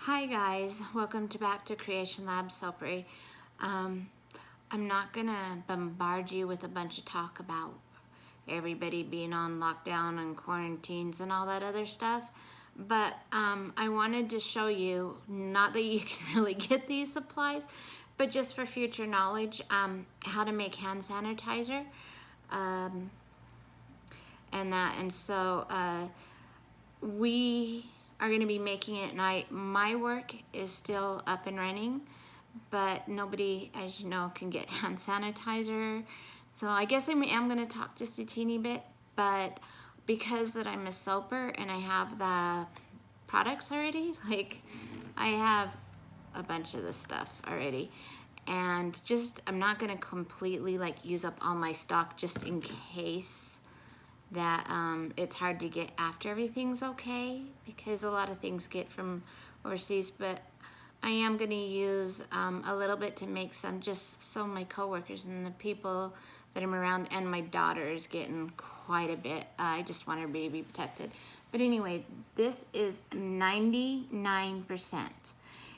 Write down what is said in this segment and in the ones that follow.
Hi guys, welcome back to Creation Lab Soapry. I'm not gonna bombard you with a bunch of talk about everybody being on lockdown and quarantines and all that other stuff, but I wanted to show you, not that you can really get these supplies, but just for future knowledge, how to make hand sanitizer and so we are going to be making it, and my work is still up and running, but nobody, as you know, can get hand sanitizer. So I guess I am going to talk just a teeny bit, but because that I'm a soaper and I have the products already, like I have a bunch of this stuff already, and just I'm not going to completely like use up all my stock just in case that it's hard to get after everything's okay, because a lot of things get from overseas, but I am going to use a little bit to make some, just so my coworkers and the people that I'm around, and my daughter is getting quite a bit. I just want her to be protected. But anyway, this is 99%.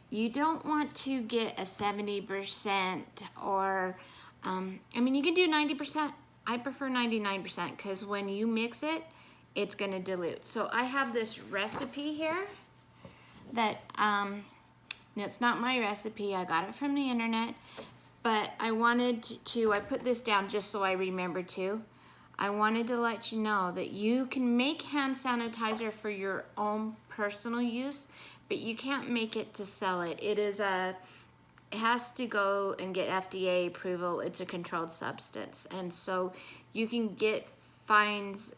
You don't want to get a 70% or, I mean, you can do 90%. I prefer 99% because when you mix it, it's gonna dilute. So I have this recipe here that, it's not my recipe, I got it from the internet, but I wanted to, I put this down just so I remember to. I wanted to let you know that you can make hand sanitizer for your own personal use, but you can't make it to sell it. It has to go and get FDA approval. It's a controlled substance, and so you can get fines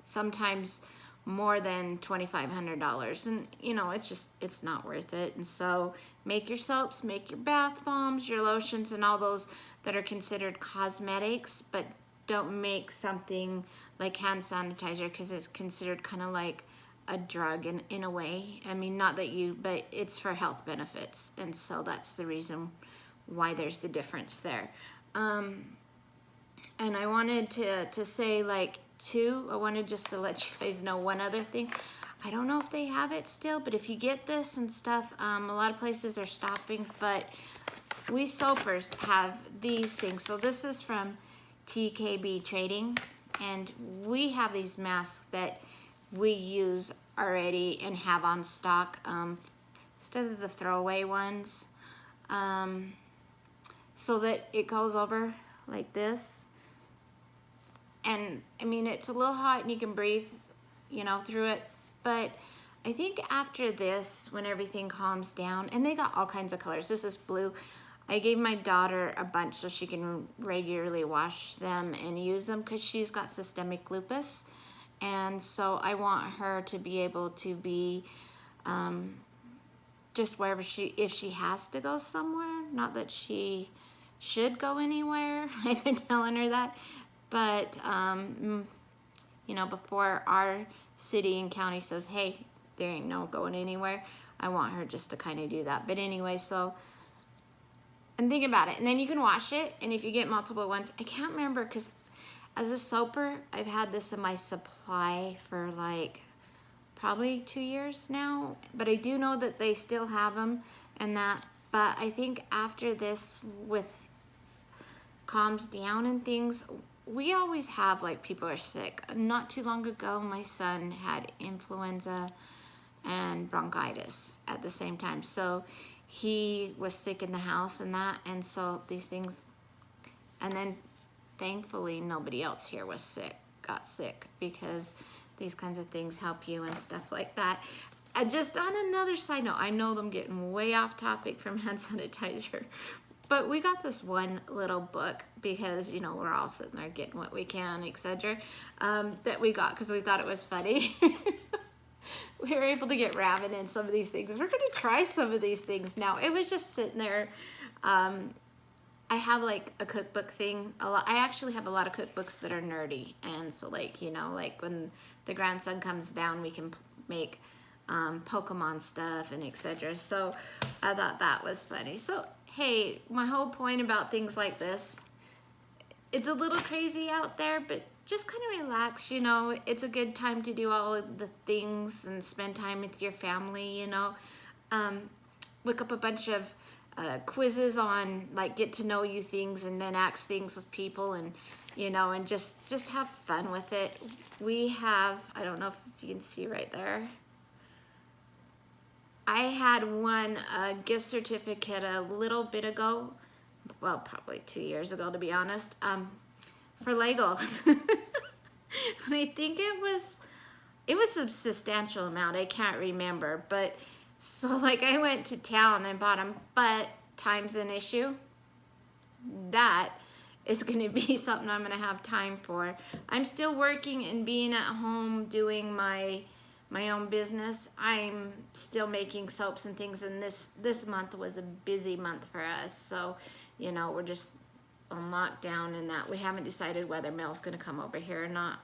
sometimes more than $2,500, and you know, it's not worth it. And so make your soaps, make your bath bombs, your lotions, and all those that are considered cosmetics, but don't make something like hand sanitizer because it's considered kind of like a drug in a way. I mean, not that but it's for health benefits, and so that's the reason why there's the difference there. And I wanted to say, like, I wanted just to let you guys know one other thing. I don't know if they have it still, but if you get this and stuff, a lot of places are stopping, but we soapers have these things. So this is from TKB Trading, and we have these masks that we use already and have on stock instead of the throwaway ones, so that it goes over like this. And I mean, it's a little hot and you can breathe, you know, through it, but I think after this, when everything calms down, and they got all kinds of colors. This is blue. I gave my daughter a bunch so she can regularly wash them and use them because she's got systemic lupus. And so I want her to be able to be just wherever if she has to go somewhere, not that she should go anywhere. I've been telling her that, but you know, before our city and county says, hey, there ain't no going anywhere, I want her just to kind of do that. But anyway, so, and think about it, and then you can wash it, and if you get multiple ones, I can't remember, because as a soaper, I've had this in my supply for like probably 2 years now, but I do know that they still have them and that, but I think after this, with calms down and things, we always have, like, people are sick. Not too long ago, my son had influenza and bronchitis at the same time, so he was sick in the house and that, and so these things, and then thankfully nobody else here got sick, because these kinds of things help you and stuff like that. And just on another side note, I know I'm getting way off topic from hand sanitizer, but we got this one little book because, you know, we're all sitting there getting what we can, etc., that we got because we thought it was funny. We were able to get ramen in some of these things. We're going to try some of these things now. It was just sitting there. I have like a cookbook thing. I actually have a lot of cookbooks that are nerdy, and so, like, you know, like when the grandson comes down, we can make Pokemon stuff and etc. So I thought that was funny. So hey, my whole point about things like this, it's a little crazy out there, but just kind of relax, you know. It's a good time to do all of the things and spend time with your family, you know. look up a bunch of quizzes on like get to know you things, and then ask things with people, and you know, and just have fun with it. We have, I don't know if you can see right there, I had won a gift certificate a little bit ago, well, probably 2 years ago, to be honest, for Legos. And I think it was a substantial amount. I can't remember, but so like I went to town and bought them, but time's an issue. That is going to be something I'm going to have time for. I'm still working and being at home doing my own business. I'm still making soaps and things, and this month was a busy month for us. So, you know, we're just on lockdown, and that we haven't decided whether Mel's going to come over here or not.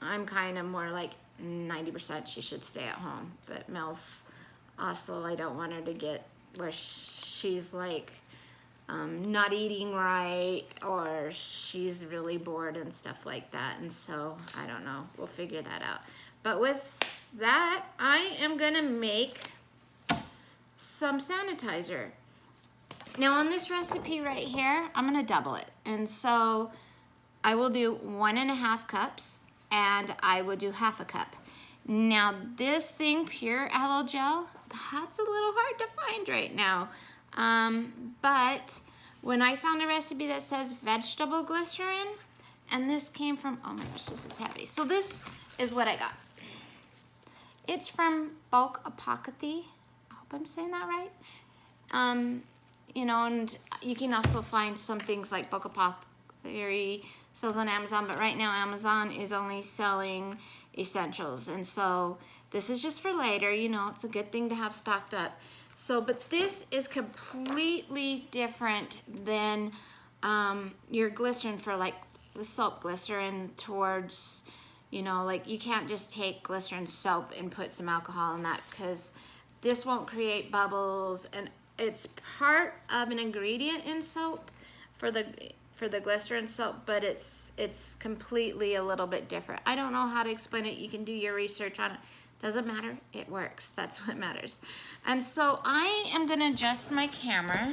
I'm kind of more like 90% she should stay at home, but Mel's also, I don't want her to get where she's like not eating right, or she's really bored and stuff like that. And so I don't know, we'll figure that out. But with that, I am gonna make some sanitizer. Now on this recipe right here, I'm gonna double it. And so I will do 1.5 cups, and I will do 1/2 cup. Now this thing, pure aloe gel, that's a little hard to find right now. But when I found a recipe that says vegetable glycerin, and this came from, oh my gosh, this is heavy. So this is what I got. It's from Bulk Apothecary. I hope I'm saying that right. You know, and you can also find some things like Bulk Apothecary sells on Amazon, but right now Amazon is only selling essentials, and so this is just for later. You know, it's a good thing to have stocked up. So, but this is completely different than your glycerin for like the soap glycerin towards, you know, like you can't just take glycerin soap and put some alcohol in that, because this won't create bubbles, and it's part of an ingredient in soap for the glycerin soap, but it's completely a little bit different. I don't know how to explain it. You can do your research on it. Doesn't matter, it works. That's what matters. And so I am gonna adjust my camera,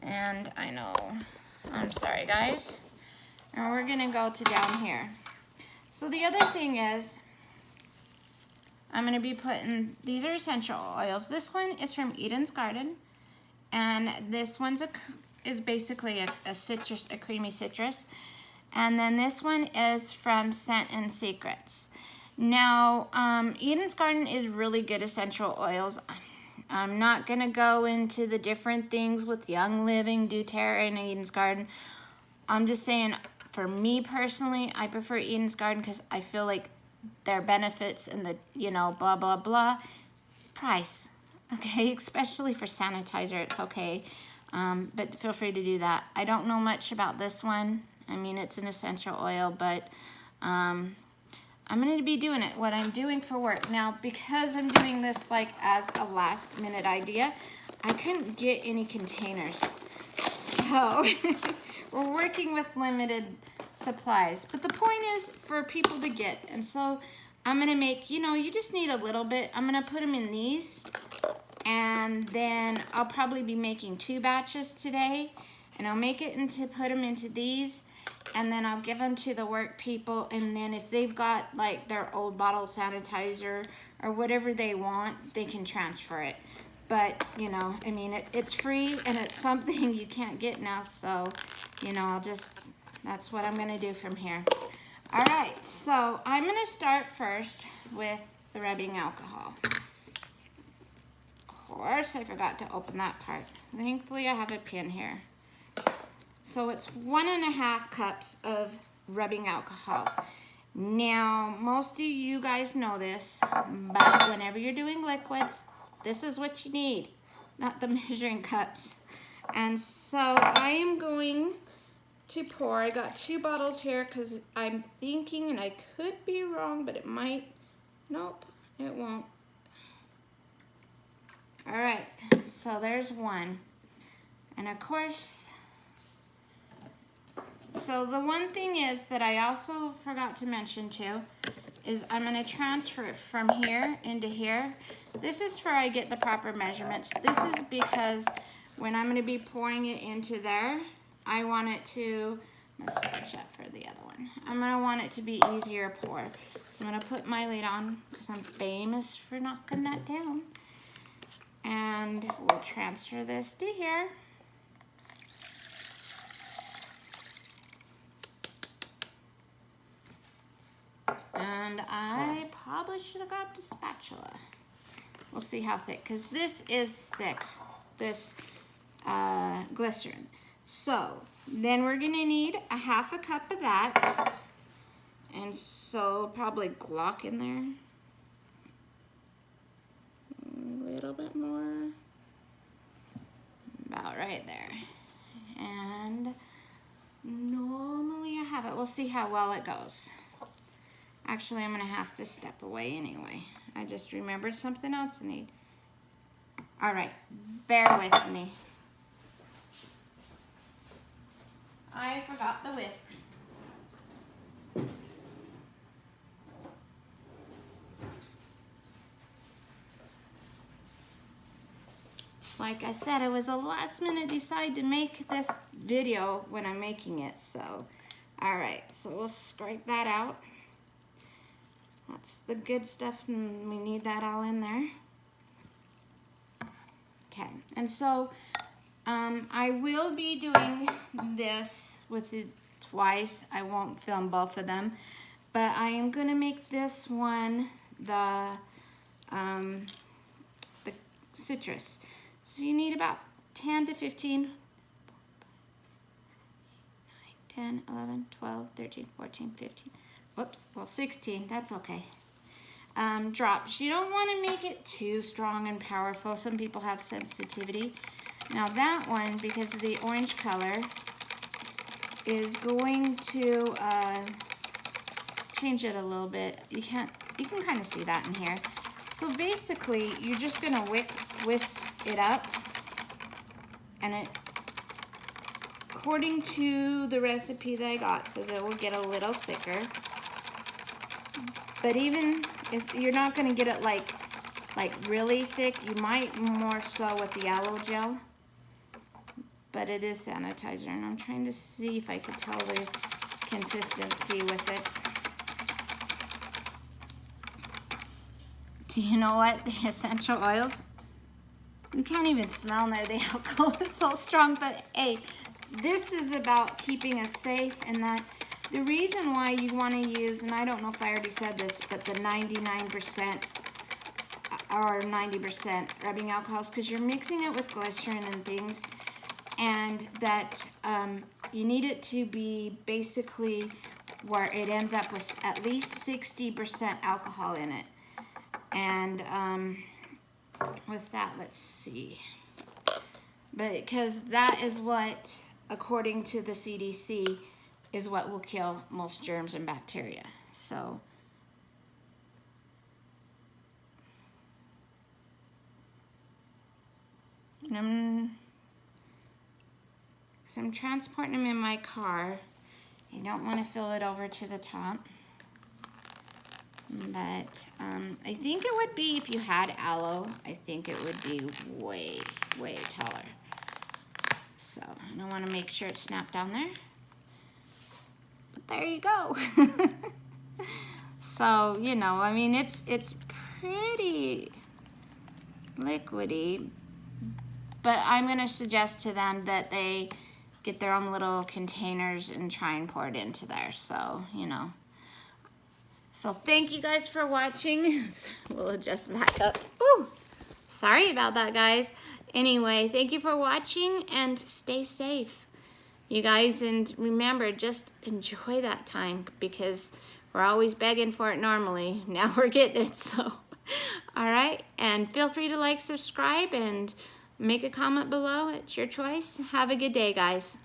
and I know, I'm sorry guys. And we're gonna go to down here. So the other thing is, I'm gonna be putting, these are essential oils. This one is from Eden's Garden, and this one's is basically a citrus, a creamy citrus. And then this one is from Scent and Secrets. Now, Eden's Garden is really good essential oils. I'm not gonna go into the different things with Young Living, doTERRA, and Eden's Garden. I'm just saying, for me personally, I prefer Eden's Garden because I feel like their benefits and the, you know, blah, blah, blah. Price, okay? Especially for sanitizer, it's okay. But feel free to do that. I don't know much about this one. I mean, it's an essential oil, but I'm going to be doing it, what I'm doing for work. Now, because I'm doing this like as a last minute idea, I couldn't get any containers. So we're working with limited supplies. But the point is for people to get. And so I'm going to make, you know, you just need a little bit. I'm going to put them in these. And then I'll probably be making 2 batches today. And I'll make it into, put them into these. And then I'll give them to the work people, and then if they've got like their old bottle sanitizer or whatever they want, they can transfer it. But, you know, I mean, it's free, and it's something you can't get now, so, you know, that's what I'm gonna do from here. All right, so I'm gonna start first with the rubbing alcohol. Of course, I forgot to open that part. Thankfully, I have a pin here. So it's 1.5 cups of rubbing alcohol. Now, most of you guys know this, but whenever you're doing liquids, this is what you need, not the measuring cups. And so I am going to pour, I got 2 bottles here because I'm thinking, and I could be wrong, but it might, nope, it won't. All right, so there's 1. And of course, so the one thing is that I also forgot to mention too, is I'm going to transfer it from here into here. This is where I get the proper measurements. This is because when I'm going to be pouring it into there, I want it to, let's switch up for the other one. I'm going to want it to be easier pour. So I'm going to put my lid on because I'm famous for knocking that down. And we'll transfer this to here. And I probably should have grabbed a spatula. We'll see how thick, because this is thick, this glycerin. So then we're gonna need a 1/2 cup of that. And so probably Glock in there. A little bit more. About right there. And normally I have it. We'll see how well it goes. Actually, I'm gonna have to step away anyway. I just remembered something else I need. All right, bear with me. I forgot the whisk. Like I said, it was a last minute decide to make this video when I'm making it, so. All right, so we'll scrape that out. That's the good stuff, and we need that all in there. Okay, and so I will be doing this with it twice. I won't film both of them, but I am gonna make this one the citrus. So you need about 10 to 15, 10, 11, 12, 13, 14, 15. Whoops, well 16, that's okay. Drops. You don't want to make it too strong and powerful. Some people have sensitivity. Now that one, because of the orange color, is going to change it a little bit. You can kind of see that in here. So basically, you're just going to whisk it up, and it, according to the recipe that I got, says it will get a little thicker. But even if you're not going to get it like really thick, you might more so with the aloe gel. But it is sanitizer, and I'm trying to see if I can tell the consistency with it. Do you know what? The essential oils, you can't even smell there. The alcohol is so strong, but hey, this is about keeping us safe, and that the reason why you want to use, and I don't know if I already said this, but the 99% or 90% rubbing alcohols, because you're mixing it with glycerin and things, and that you need it to be basically where it ends up with at least 60% alcohol in it. And with that, let's see. But because that is what, according to the CDC, is what will kill most germs and bacteria. So I'm transporting them in my car. You don't want to fill it over to the top. But I think it would be, if you had aloe, I think it would be way, way taller. So I want to make sure it's snapped down there. But there you go. So, you know, I mean, it's pretty liquidy, but I'm going to suggest to them that they get their own little containers and try and pour it into there. So, you know. So thank you guys for watching. We'll adjust back up. Ooh, sorry about that, guys. Anyway, thank you for watching, and stay safe, you guys. And remember, just enjoy that time, because we're always begging for it normally. Now we're getting it, so. All right, and feel free to like, subscribe, and make a comment below. It's your choice. Have a good day, guys.